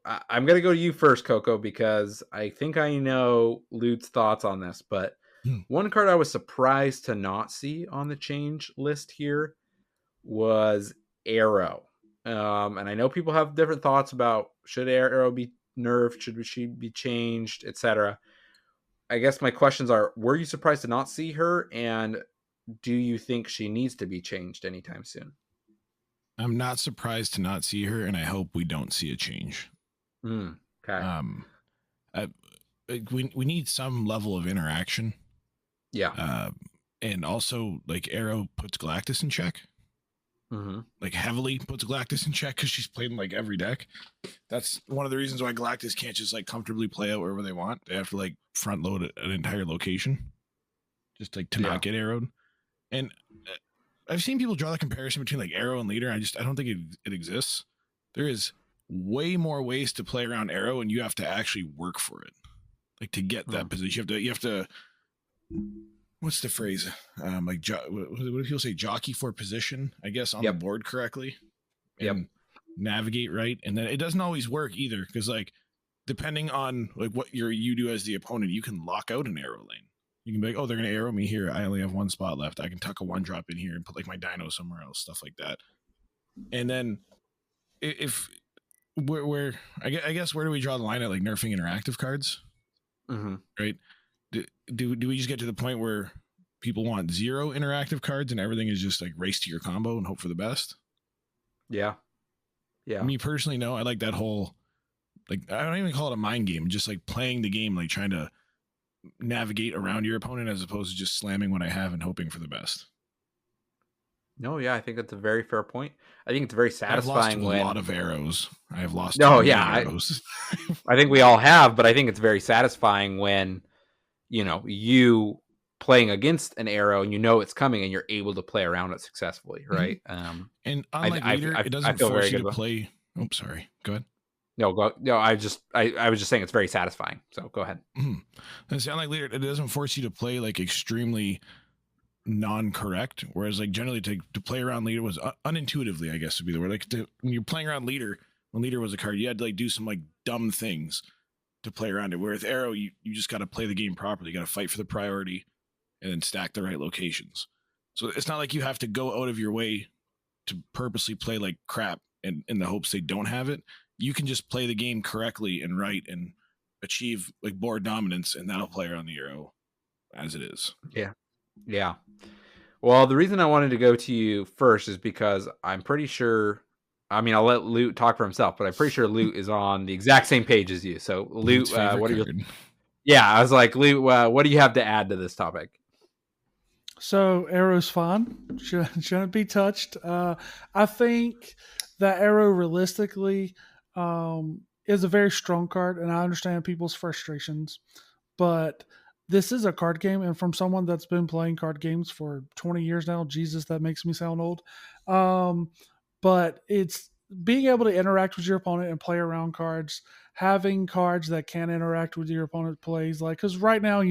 I'm gonna go to you first, Coco, because I think I know Lute's thoughts on this. But one card I was surprised to not see on the change list here was Arrow. And I know people have different thoughts about should Arrow be nerfed, should she be changed, etc. I guess my questions are: were you surprised to not see her, and do you think she needs to be changed anytime soon? I'm not surprised to not see her, and I hope we don't see a change. Okay. We need some level of interaction. Yeah. And also, like, Arrow puts Galactus in check. Like, heavily puts Galactus in check because she's played in like every deck. That's one of the reasons why Galactus can't just like comfortably play out wherever they want. They have to like front load an entire location just like to not get arrowed. And I've seen people draw the comparison between like Arrow and Leader. I don't think it exists. There is way more ways to play around Arrow, and you have to actually work for it. Like to get that position, you have to. What's the phrase? Like what do people say? Jockey for position, I guess, on the board correctly. And navigate right, and then it doesn't always work either because like depending on like what you do as the opponent, you can lock out an arrow lane. You can be like, oh, they're going to arrow me here. I only have one spot left. I can tuck a 1-drop in here and put like my dino somewhere else, stuff like that. And then if where I guess where do we draw the line at like nerfing interactive cards? Right? Do we just get to the point where people want 0 interactive cards and everything is just like race to your combo and hope for the best? Yeah. Me personally, no. I like that whole like I don't even call it a mind game, just like playing the game, like trying to navigate around your opponent as opposed to just slamming what I have and hoping for the best. No, yeah, I think that's a very fair point. I think it's very I've lost a satisfying lot when. of arrows. I have lost No, many yeah, arrows. I think we all have, but I think it's very satisfying when you playing against an arrow and it's coming and you're able to play around it successfully, right? And I unlike leader, it I doesn't feel force very you good to about. play. Oh, sorry. Go ahead. No, I was just saying it's very satisfying. So go ahead. And see, unlike leader, it doesn't force you to play like extremely non-correct. Whereas like generally to play around leader was unintuitively, I guess would be the word. Like when you're playing around leader, when leader was a card, you had to like do some like dumb things to play around it. Where with arrow, you just got to play the game properly. You got to fight for the priority and then stack the right locations. So it's not like you have to go out of your way to purposely play like crap in the hopes they don't have it. You can just play the game correctly and right and achieve like board dominance, and that'll play around the arrow as it is. Yeah. Yeah. Well, the reason I wanted to go to you first is because I'm pretty sure. I mean, I'll let Loot talk for himself, but I'm pretty sure Loot is on the exact same page as you. So, Loot, Luke's favorite what are your? card. Yeah, I was like, Loot, what do you have to add to this topic? So arrow's fine. Shouldn't be touched. I think that arrow realistically is a very strong card, and I understand people's frustrations. But this is a card game, and from someone that's been playing card games for 20 years now, Jesus, that makes me sound old. But it's being able to interact with your opponent and play around cards, having cards that can interact with your opponent plays. Like, because right now,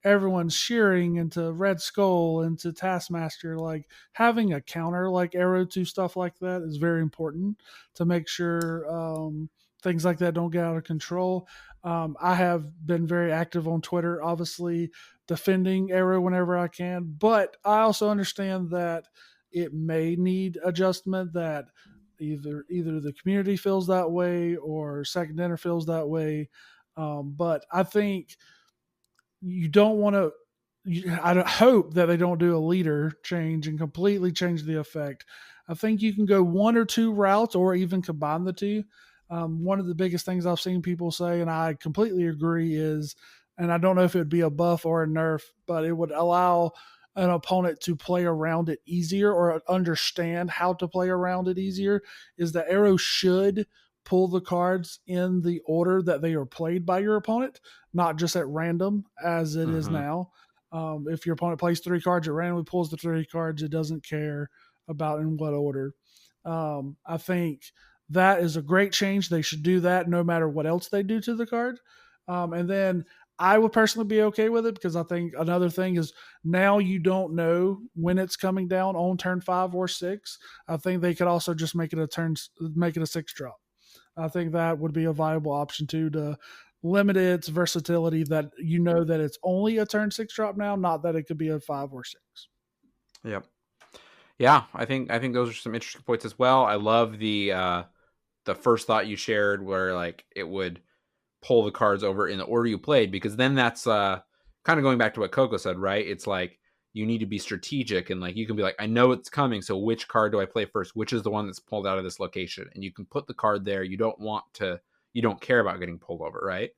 everyone's shearing into Red Skull, into Taskmaster. Like having a counter like arrow to stuff like that is very important to make sure things like that don't get out of control. I have been very active on Twitter, obviously defending arrow whenever I can, but I also understand that it may need adjustment. That either the community feels that way or Second Dinner feels that way. But I think you don't want to. I hope that they don't do a leader change and completely change the effect. I think you can go one or two routes or even combine the two. One of the biggest things I've seen people say, and I completely agree, is, and I don't know if it would be a buff or a nerf, but it would allow an opponent to play around it easier or understand how to play around it easier, is the arrow should pull the cards in the order that they are played by your opponent, not just at random as it is Mm-hmm. now. If your opponent plays 3 cards, it randomly pulls the 3 cards. It doesn't care about in what order. I think that is a great change. They should do that no matter what else they do to the card. And then I would personally be okay with it, because I think another thing is now you don't know when it's coming down on turn 5 or 6. I think they could also just make it a 6 drop. I think that would be a viable option too, to limit its versatility, that that it's only a turn 6 drop now, not that it could be a 5 or 6. Yep. Yeah, I think those are some interesting points as well. I love the first thought you shared, where like it would pull the cards over in the order you played, because then that's kind of going back to what Coco said, right? It's like you need to be strategic, and like you can be like, I know it's coming, so which card do I play first? Which is the one that's pulled out of this location? And you can put the card there. You don't care about getting pulled over, right?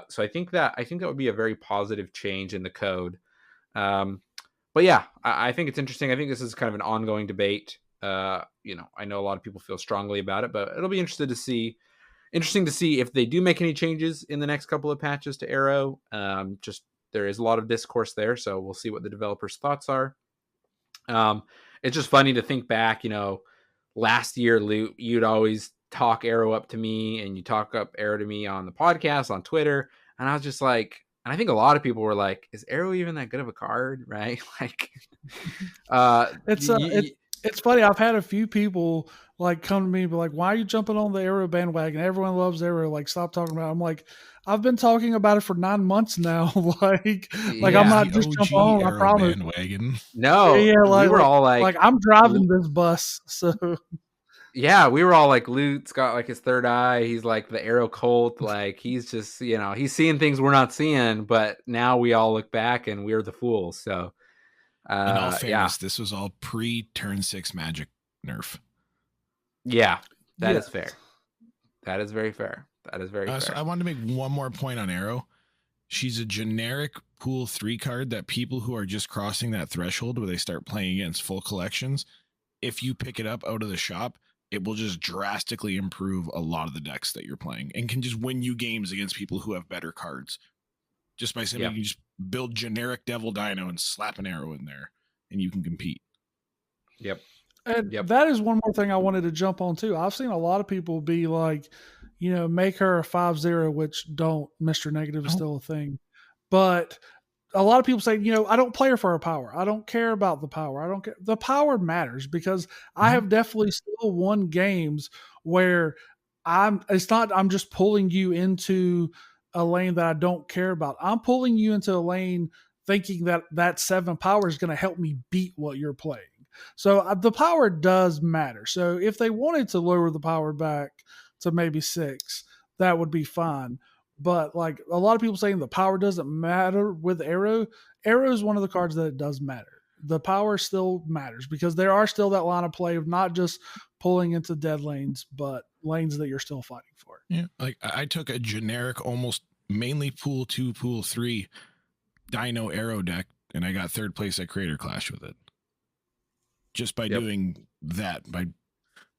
So I think that would be a very positive change in the code. But yeah, I think it's interesting. I think this is kind of an ongoing debate. I know a lot of people feel strongly about it, but it'll be interesting to see if they do make any changes in the next couple of patches to Arrow. Just there is a lot of discourse there, so we'll see what the developers' thoughts are. It's just funny to think back. Last year, Luke, you'd always talk Arrow up to me, and you talk up Arrow to me on the podcast, on Twitter, and I was just like, and I think a lot of people were like, "Is Arrow even that good of a card?" Right? Like, it's funny. I've had a few people like come to me and be like, "Why are you jumping on the Arrow bandwagon? Everyone loves Arrow. Like, stop talking about it." I'm like, I've been talking about it for 9 months now. like I'm not just jumping on. I promise. Bandwagon. No, yeah, we were all like I'm driving this bus, so. Yeah, we were all like, Luke's got like his third eye. He's like the Arrow cult. Like he's just, he's seeing things we're not seeing. But now we all look back and we're the fools. So, in all fairness, this was all pre-turn 6 magic nerf. Yeah, that is fair. That is very fair. That is very fair. So I wanted to make one more point on Arrow. She's a generic pool 3 card that people who are just crossing that threshold where they start playing against full collections, if you pick it up out of the shop, it will just drastically improve a lot of the decks that you're playing and can just win you games against people who have better cards. Just by saying you can just build generic Devil Dino and slap an arrow in there and you can compete. Yep. And that is one more thing I wanted to jump on too. I've seen a lot of people be like, make her a 5/0, which don't. Mr. Negative is still a thing. But a lot of people say, I don't play her for her power. I don't care about the power. I don't care. The power matters because I have definitely still won games where I'm just pulling you into a lane that I don't care about. I'm pulling you into a lane thinking that 7 power is going to help me beat what you're playing. So the power does matter. So if they wanted to lower the power back to maybe 6, that would be fine. But like a lot of people saying the power doesn't matter with Arrow is one of the cards that it does matter. The power still matters because there are still that line of play of not just pulling into dead lanes, but lanes that you're still fighting for. Yeah, like I took a generic, almost mainly pool 2, pool 3 Dino Arrow deck, and I got 3rd place at Creator Clash with it. Just by doing that, by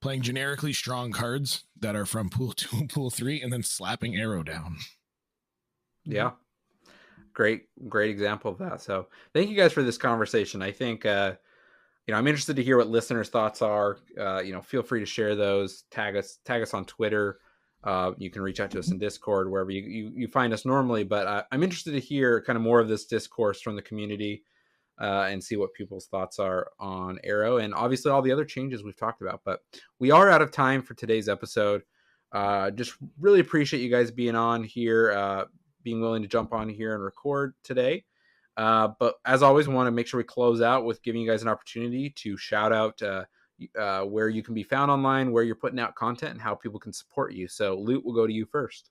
playing generically strong cards that are from pool 2 and pool 3 and then slapping Arrow down. Yeah. Great example of that. So thank you guys for this conversation. I think, I'm interested to hear what listeners' thoughts are. Feel free to share those, tag us on Twitter. You can reach out to us in Discord, wherever you find us normally, but I'm interested to hear kind of more of this discourse from the community. And see what people's thoughts are on Arrow and obviously all the other changes we've talked about. But we are out of time for today's episode. Just really appreciate you guys being on here, being willing to jump on here and record today. But as always, we want to make sure we close out with giving you guys an opportunity to shout out where you can be found online, where you're putting out content, and how people can support you. So Loot, we'll go to you first.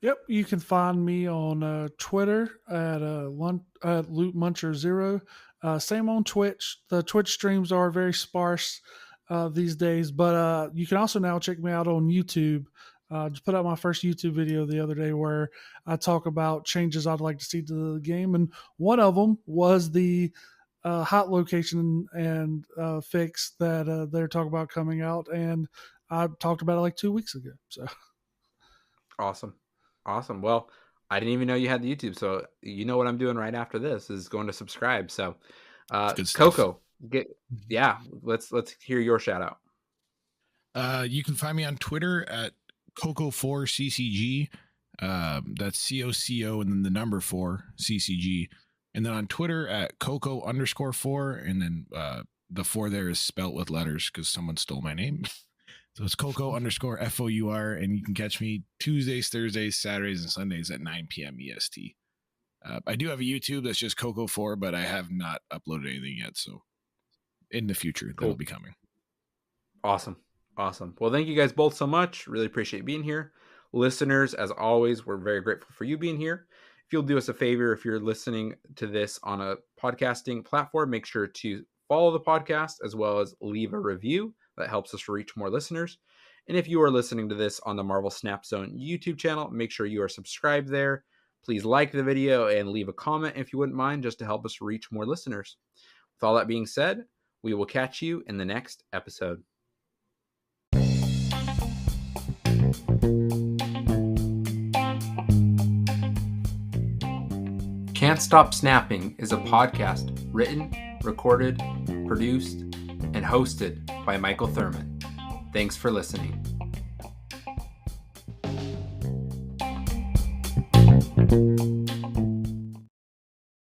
Yep, you can find me on Twitter at LootMuncher0. Same on Twitch. The Twitch streams are very sparse these days, but you can also now check me out on YouTube. Just put out my first YouTube video the other day where I talk about changes I'd like to see to the game, and one of them was the hot location and fix that they're talking about coming out, and I talked about it like 2 weeks ago. So Awesome. Well, I didn't even know you had the YouTube, so you know what I'm doing right after this is going to subscribe. So, Coco, let's hear your shout out. You can find me on Twitter at Coco4CCG. That's COCO and then the number 4 CCG, and then on Twitter at Coco_4, and then the 4 there is spelt with letters because someone stole my name. So it's Coco_FOUR, and you can catch me Tuesdays, Thursdays, Saturdays, and Sundays at 9 p.m. EST. I do have a YouTube that's just Coco4, but I have not uploaded anything yet. So in the future, that'll be coming. Awesome. Well, thank you guys both so much. Really appreciate being here. Listeners, as always, we're very grateful for you being here. If you'll do us a favor, if you're listening to this on a podcasting platform, make sure to follow the podcast as well as leave a review. That helps us reach more listeners. And if you are listening to this on the Marvel Snap Zone YouTube channel, make sure you are subscribed there. Please like the video and leave a comment if you wouldn't mind, just to help us reach more listeners. With all that being said, we will catch you in the next episode. Can't Stop Snapping is a podcast written, recorded, produced, and hosted by Michael Thurman. Thanks for listening.